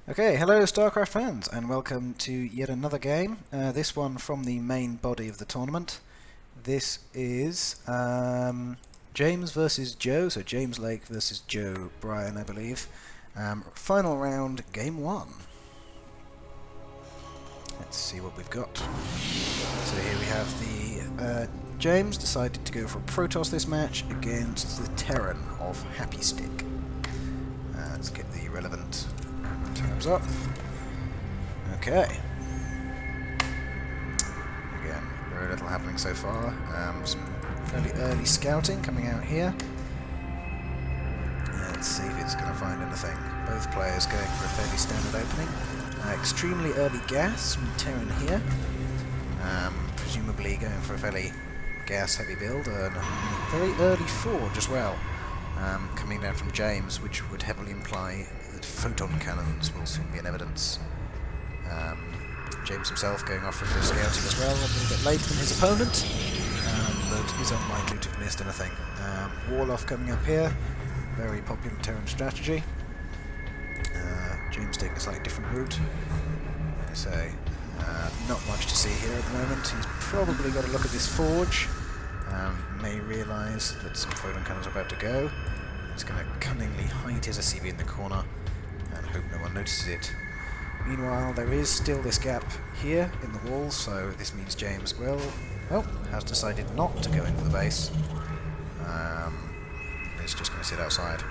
Okay, hello StarCraft fans, and welcome to yet another game. This one from the main body of the tournament. This is James versus Joe, so James Lake versus Joe Bryan, I believe. Final round, game 1. Let's see what we've got. So here we have the James decided to go for Protoss this match against the Terran of Happystick. Let's get the relevant terms up. Okay. Again, very little happening so far. Some fairly early scouting coming out here. Let's see if it's going to find anything. Both players going for a fairly standard opening. Extremely early gas from Terran here. Presumably going for a fairly gas-heavy build. And a very early forge as well. Coming down from James, which would heavily imply that photon cannons will soon be in evidence. James himself going off for a bit of scouting as well, a little bit later than his opponent, but is unlikely to have missed anything. Warlock coming up here, very popular Terran strategy. James taking a slightly different route. I say, not much to see here at the moment. He's probably got to look at this forge. May realise that some photon cannons are about to go. He's going to cunningly hide his SCV in the corner and hope no one notices it. Meanwhile, there is still this gap here in the wall, so this means James, well, has decided not to go into the base. He's just going to sit outside.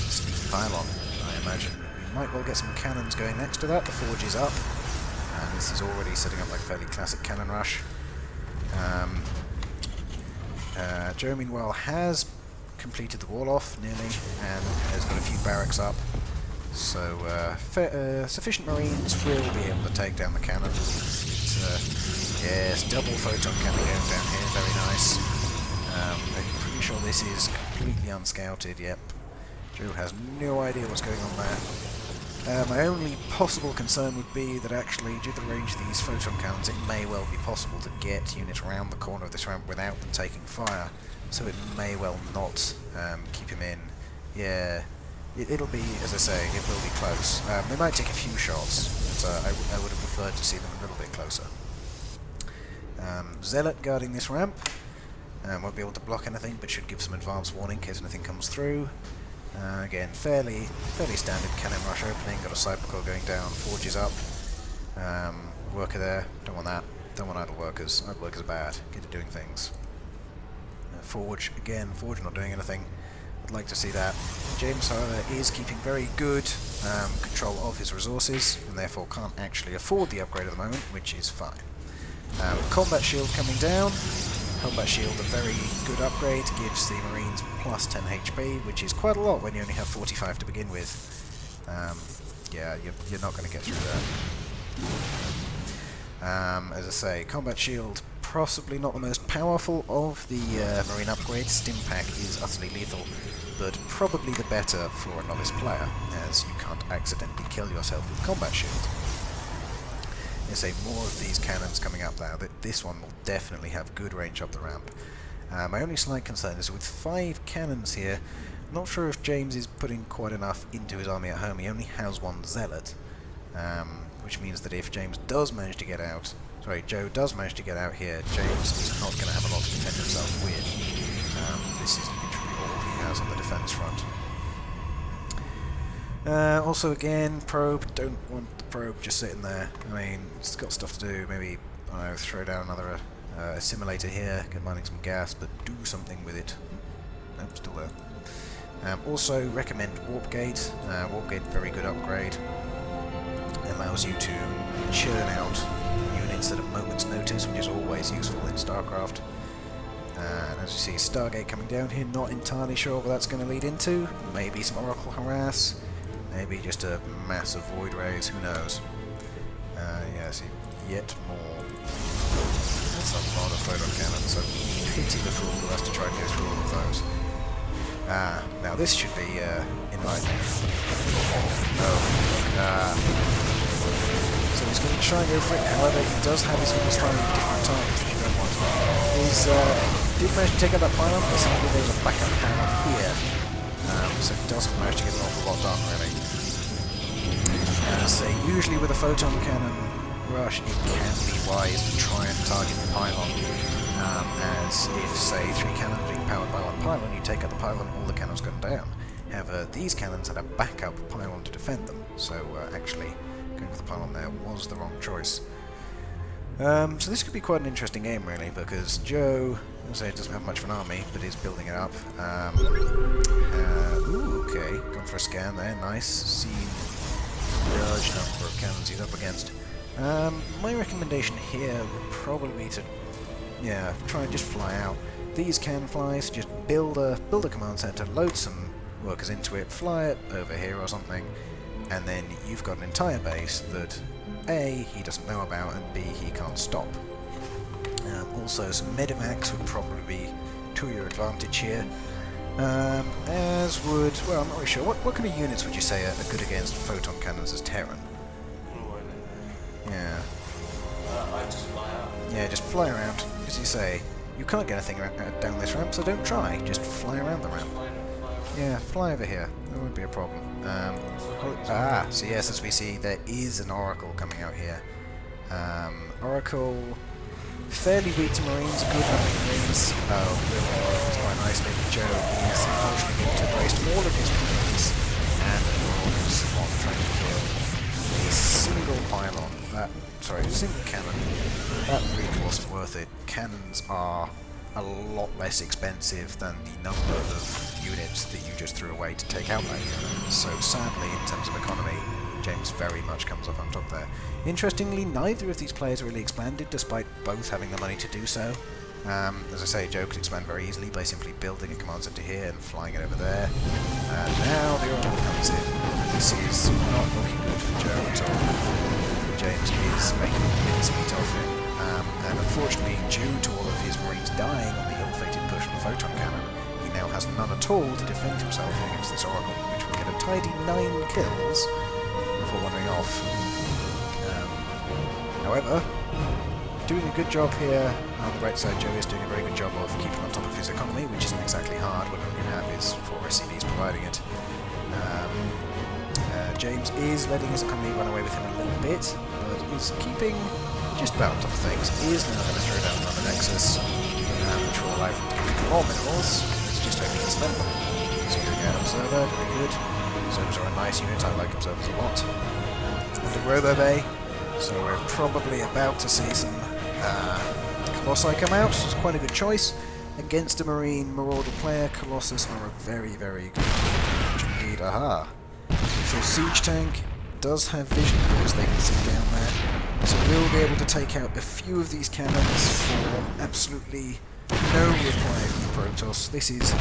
Sneaky pylon, I imagine. We might well get some cannons going next to that. The forge is up, and this is already setting up like a fairly classic cannon rush. Joe, meanwhile, has completed the wall off nearly and has got a few barracks up, so sufficient Marines will be able to take down the cannons. Yes, double photon cannon going down here, very nice. I'm pretty sure this is completely unscouted. Yep, Joe has no idea what's going on there. My only possible concern would be that actually, due to the range of these photon cannons, it may well be possible to get units around the corner of this ramp without them taking fire, so it may well not keep him in. Yeah, it'll be, as I say, it will be close. They might take a few shots, but I would have preferred to see them a little bit closer. Zealot guarding this ramp. Won't be able to block anything, but should give some advance warning in case anything comes through. Again, fairly standard cannon rush opening, got a cybercore going down, forge is up, worker there, don't want that, don't want idle workers are bad, get to doing things. Forge, again, forge not doing anything, I'd like to see that. James, however, is keeping very good control of his resources, and therefore can't actually afford the upgrade at the moment, which is fine. Combat shield coming down. Combat shield, a very good upgrade, gives the Marines plus 10 HP, which is quite a lot when you only have 45 to begin with. Yeah, you're not going to get through that. As I say, combat shield, possibly not the most powerful of the Marine upgrades. Stim pack is utterly lethal, but probably the better for a novice player, as you can't accidentally kill yourself with combat shield. I say more of these cannons coming up now. This one will definitely have good range up the ramp. My only slight concern is with 5 cannons here, I'm not sure if James is putting quite enough into his army at home. He only has 1 zealot, which means that if James does manage to get out, Joe does manage to get out here, James is not going to have a lot to defend himself with. This is literally all he has on the defense front. Also again, probe, don't want the probe just sitting there. I mean, it's got stuff to do, maybe, I don't know, throw down another assimilator here, get mining some gas, but do something with it. Nope, still there. Also recommend Warp Gate. Warp Gate, very good upgrade. It allows you to churn out units at a moment's notice, which is always useful in StarCraft. And as you see, Stargate coming down here, not entirely sure what that's going to lead into. Maybe some Oracle Harass. Maybe just a massive void raise, who knows. Yeah, see, yet more. That's a lot of photon cannons, so pity the fool who has to try and go through all of those. Now this should be invite. No. So he's going to try and go for it, however he does have his units firing at different times, which you don't want. He's did manage to take out that pylon, but simply there's a backup panel here. So he doesn't manage to get an awful lot done, really. say, usually with a photon cannon rush, it can be wise to try and target the pylon, as if, say, 3 cannons being powered by 1 pylon, you take out the pylon, all the cannons go down. However, these cannons had a backup pylon to defend them, so actually going for the pylon there was the wrong choice. So this could be quite an interesting game, really, because Joe, as I say, doesn't have much of an army, but is building it up. Ooh, okay, gone for a scan there, nice. Seen a large number of cannons he's up against. My recommendation here would probably be to, try and just fly out. These can fly, so just build a command center, load some workers into it, fly it over here or something, and then you've got an entire base that A, he doesn't know about, and B, he can't stop. Also, some medivacs would probably be to your advantage here. As would, well, I'm not really sure. What kind of units would you say are good against photon cannons as Terran? Yeah. I just fly out. Yeah, just fly around. As you say, you can't get anything down this ramp, so don't try. Just fly around the ramp. Yeah, fly over here. That won't be a problem. So yes, as we see, there is an Oracle coming out here. Oracle, fairly weak to Marines, good enough Marines. Oh, building Oracles quite nicely. Joe is unfortunately going to waste all of his points and Oracles on trying to kill a single pylon. Single cannon. That really wasn't worth it. Cannons are a lot less expensive than the number of units that you just threw away to take out that unit. So sadly, in terms of economy, James very much comes up on top there. Interestingly, neither of these players really expanded, despite both having the money to do so. As I say, Joe could expand very easily by simply building a command center here and flying it over there. And now the Oracle comes in. This is not looking good for Joe at all. James is making mincemeat of him. And unfortunately, due to all of his Marines dying on the ill-fated push on the photon cannon, he now has none at all to defend himself against this Oracle, which will get a tidy 9 kills before wandering off. However, doing a good job here on the right side. Joe is doing a very good job of keeping on top of his economy, which isn't exactly hard when all you have is 4 SCVs providing it. James is letting his economy run away with him a little bit, but is keeping just about on top of things. He is now going to throw down another Nexus, which will allow him to get more minerals. It's just hoping to spend them. So going out Observer, very good. Observers are a nice unit, I like Observers a lot. The Robo Bay, so we're probably about to see some Colossi come out. It's quite a good choice. Against a Marine Marauder player, Colossus are a very, very good match indeed. Aha! So Siege Tank does have vision because they can see down there. So we'll be able to take out a few of these cannons for absolutely no reply from the Protoss. This is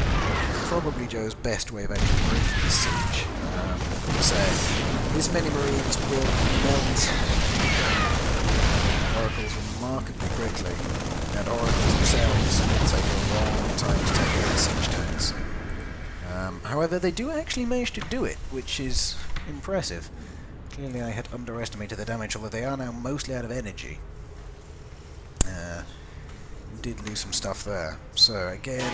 probably Joe's best way of actually breaking this siege. So this many Marines will melt Oracles remarkably quickly, and Oracles themselves will take a long time to take out the siege tanks. However, they do actually manage to do it, which is impressive. Clearly I had underestimated the damage, although they are now mostly out of energy. Did lose some stuff there. So again,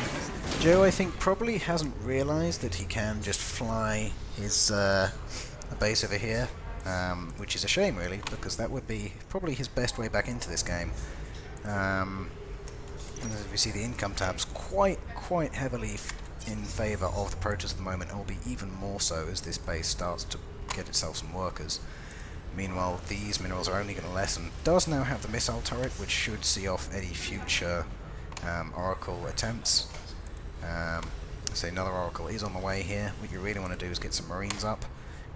Joe I think probably hasn't realised that he can just fly his base over here, which is a shame really, because that would be probably his best way back into this game. And as we see, the income tab's quite heavily in favour of the Protoss at the moment, and will be even more so as this base starts to get itself some workers. Meanwhile, these minerals are only going to lessen. Does now have the missile turret, which should see off any future Oracle attempts. So another Oracle is on the way here. What you really want to do is get some Marines up.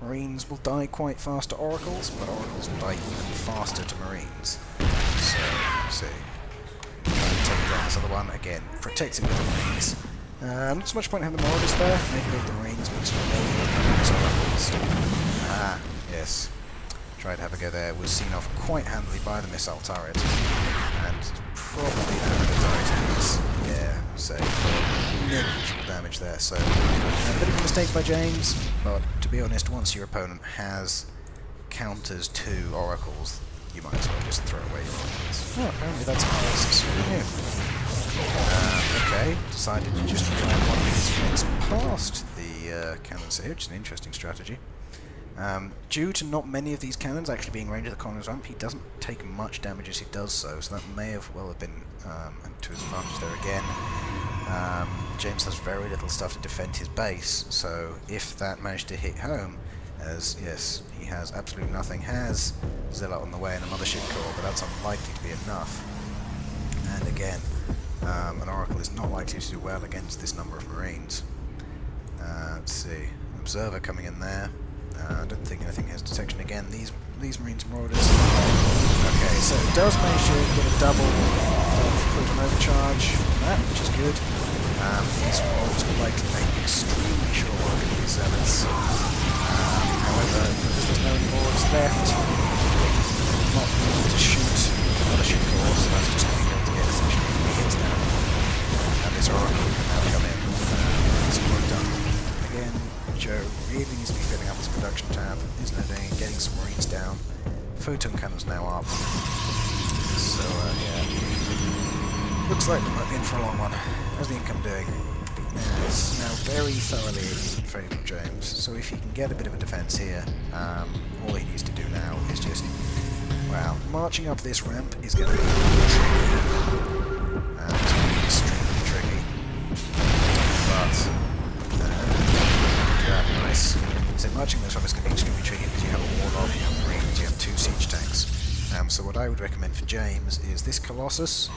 Marines will die quite fast to Oracles, but Oracles will die even faster to Marines. So, let's see. Try and take down this other one. Again, protect it with the Marines. Not so much point having the Marauders there. Maybe with the Marines, but some Oracles. Ah, yes. Tried to have a go there, was seen off quite handily by the missile turret, and probably now the turret is, so negligible damage there, so a bit of a mistake by James, but to be honest, once your opponent has counters to Oracles, you might as well just throw away your Oracles. Oh, apparently that's ours. Okay, decided to just try and one of these units past the cannons here, which is an interesting strategy. Due to not many of these cannons actually being ranged at the corner's ramp, he doesn't take much damage as he does so, so that may have well have been to his advantage there again. James has very little stuff to defend his base, so if that managed to hit home, as yes, he has absolutely nothing, has Zealot on the way and a Mothership Core, but that's unlikely to be enough. And again, an Oracle is not likely to do well against this number of Marines. Let's see, Observer coming in there. I don't think anything has detection again. These Marines Marauders. Okay, so it does manage to get a double photon overcharge from that, which is good. These Marauders will likely make extremely short work of these Zealots. However, because there's no any Marauders left, not able to shoot another ship core, so that's just going to be able to get essentially 3 hits now. And this Oracle can now come in. It's work done. Again, Joe really needs to be filling up his production tab, isn't it? Getting some Marines down. Photon cannons now up. So, yeah. Looks like we might be in for a long one. How's the income doing? It's now very thoroughly in favour of James. So if he can get a bit of a defence here, all he needs to do now is just, well, marching up this ramp is going to be tricky. It's going to be extremely tricky. But, yeah, nice. So marching this ramp is going to be extremely tricky because you have a Warlock, you have Marines, you have 2 siege tanks. So what I would recommend for James is this Colossus.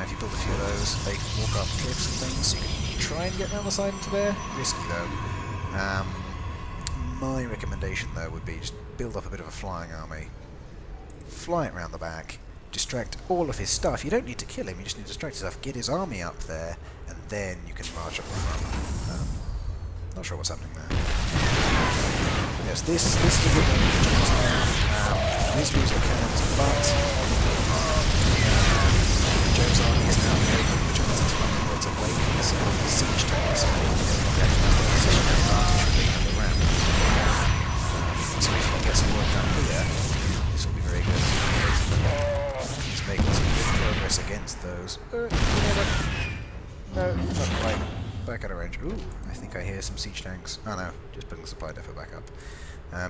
If you build a few of those, they can walk up cliffs and things, so you can try and get around the side into there. Risky though. My recommendation though would be just build up a bit of a flying army, fly it around the back, distract all of his stuff. You don't need to kill him, you just need to distract his stuff, get his army up there, and then you can march up the front. Not sure what's happening there. Yes, this is a good one for James now. These losing cannons, but Joe's army is now very good for Jones' to wait for the siege tanks. He has the position advantage of being on the ramp. So if he can get some work done here, this will be very good. He's making some good progress against those. No, not quite. Back out of range. Ooh, I think I hear some siege tanks. Oh no, just putting the supply depot back up.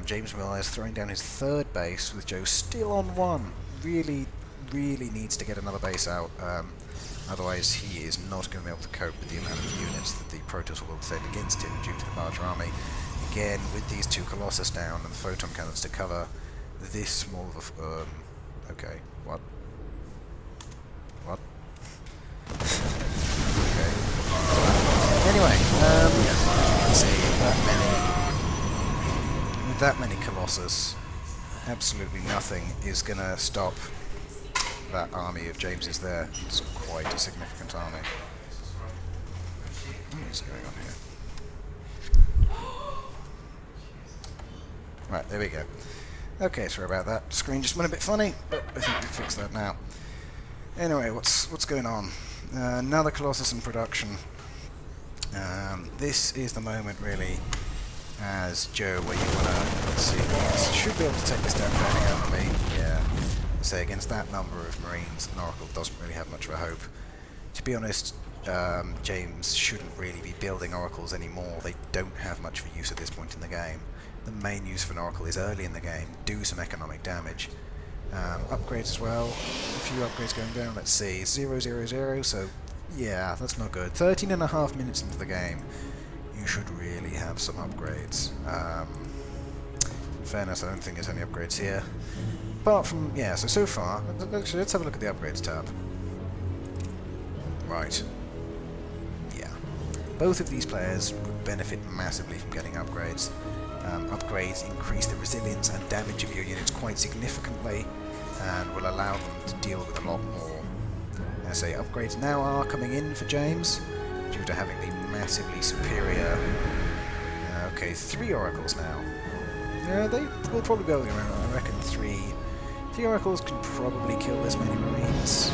James Miller is throwing down his 3rd base with Joe still on 1. Really needs to get another base out, otherwise he is not going to be able to cope with the amount of units that the Protoss will send against him due to the larger army. Again, with these 2 Colossus down and the photon cannons to cover this small of a... okay, what? What? Okay. Anyway, let's see, with that many Colossus, absolutely nothing is going to stop that army of James's there. It's quite a significant army. What is going on here? Right, there we go. Okay, sorry about that. Screen just went a bit funny, but I think we've fixed that now. Anyway, what's going on? Another Colossus in production. This is the moment, really, as Joe, where you want to, let's see, should be able to take this down fairly early. Yeah. Say against that number of Marines, an Oracle doesn't really have much of a hope. To be honest, James shouldn't really be building Oracles anymore. They don't have much of a use at this point in the game. The main use of an Oracle is early in the game, do some economic damage. Upgrades as well, a few upgrades going down, let's see, 0, 0, 0, so yeah, that's not good. 13.5 minutes into the game, you should really have some upgrades. In fairness, I don't think there's any upgrades here. Apart from, yeah, so far, actually, let's have a look at the upgrades tab. Right. Yeah. Both of these players would benefit massively from getting upgrades. Upgrades increase the resilience and damage of your units quite significantly, and will allow them to deal with a lot more. I say upgrades now are coming in for James, due to having the massively superior... okay, 3 Oracles now. Yeah, they will probably go around, I reckon 3 Oracles can probably kill this many Marines.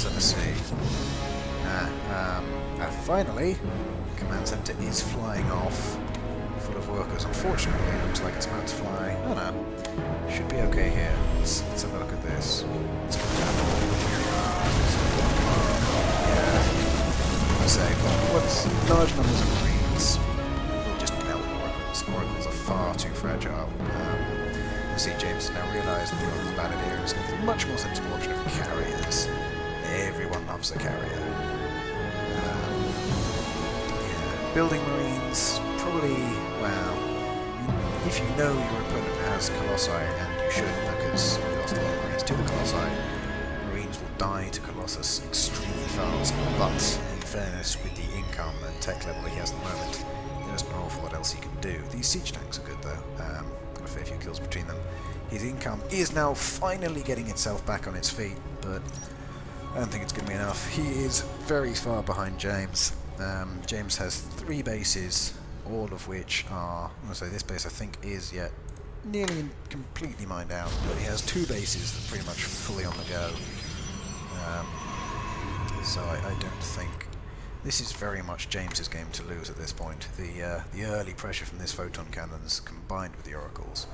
Let's see. Finally, Command Center is flying off, full of workers. Unfortunately, it looks like it's about to fly. Oh no, should be okay here. Let's have a look at this. Yeah, I say, what's large numbers of Marines will just too fragile. You see, James has now realised that the Oracle's bad idea and has got a much more sensible option of carriers. Everyone loves a carrier. Yeah. Building Marines, probably, well, if you know your opponent has Colossi, and you should, because you lost a lot of Marines to the Colossi, Marines will die to Colossus extremely fast, but in fairness, with the income and tech level he has at the moment, there isn't an awful lot else he can do. These siege tanks are good though, got a fair few kills between them. His income is now finally getting itself back on its feet, but I don't think it's going to be enough. He is very far behind James. James has 3 bases, all of which are, I'm going to say this base I think is yet nearly and completely mined out, but he has 2 bases that are pretty much fully on the go. So I don't think this is very much James's game to lose at this point. The early pressure from this photon cannons combined with the oracles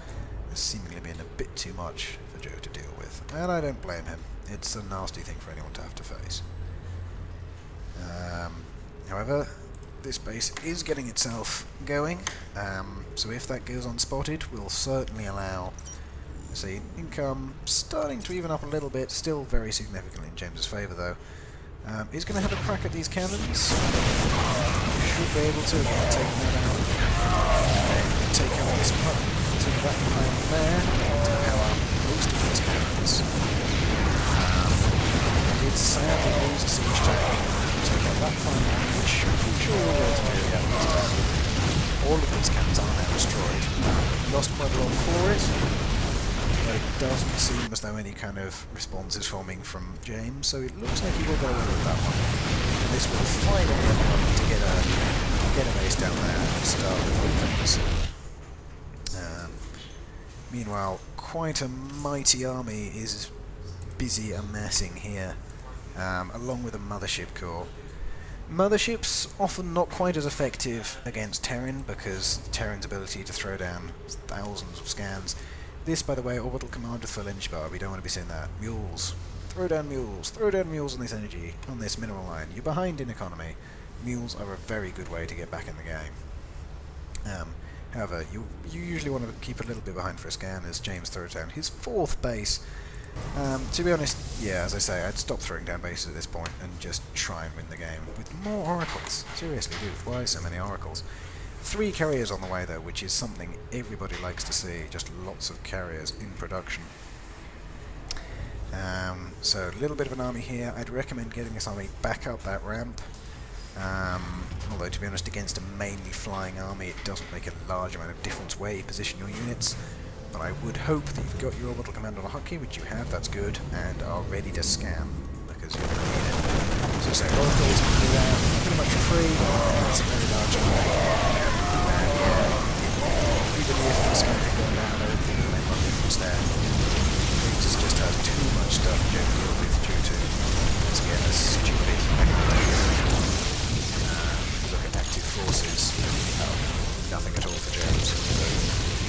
has seemingly been a bit too much for Joe to deal with, and I don't blame him. It's a nasty thing for anyone to have to face. However, this base is getting itself going, so if that goes unspotted, we'll certainly allow, see, income starting to even up a little bit, still very significantly in James's favour though. He's going to have a crack at these cannons. Should be able to take that out. Take out this part, take that pile there, to power most of these cannons. It's sad to lose a siege tank. Take out that final one, which I'm sure we'll be able to do. Yeah, all of these cannons are now destroyed. Lost quite a lot for it, but it doesn't seem as though any kind of response is forming from James, so it looks like he will go away with that one. And this will finally allow him to get a base down there and start with things. Meanwhile, quite a mighty army is busy amassing here, along with a mothership corps. Motherships often not quite as effective against Terran, because Terran's ability to throw down thousands of scans. This, by the way, orbital command with full energy bar, we don't want to be seeing that. Mules. Throw down mules on this energy, on this mineral line. You're behind in economy. Mules are a very good way to get back in the game. However, you usually want to keep a little bit behind for a scan as James throws down his 4th base. To be honest, yeah, as I say, I'd stop throwing down bases at this point and just try and win the game with more oracles. Seriously, dude, why so many oracles? 3 carriers on the way though, which is something everybody likes to see, just lots of carriers in production. So a little bit of an army here. I'd recommend getting this army back up that ramp. Although to be honest, against a mainly flying army it doesn't make a large amount of difference where you position your units. But I would hope that you've got your orbital command on a hotkey, which you have, that's good, and are ready to scan, because you're going to need it. So say oracles can be around pretty much for free, that's a very large army. And yeah, even if the scan can go down, I don't think it'll make much difference there. It just has too much stuff to deal with due to, once again, a stupid look at active forces, nothing at all for James.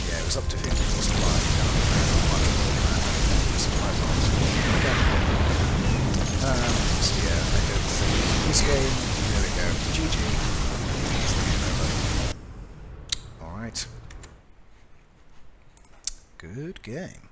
Yeah, it was up to 50 for supply. So yeah, I don't think this game. There we go. GG. Alright. Good game.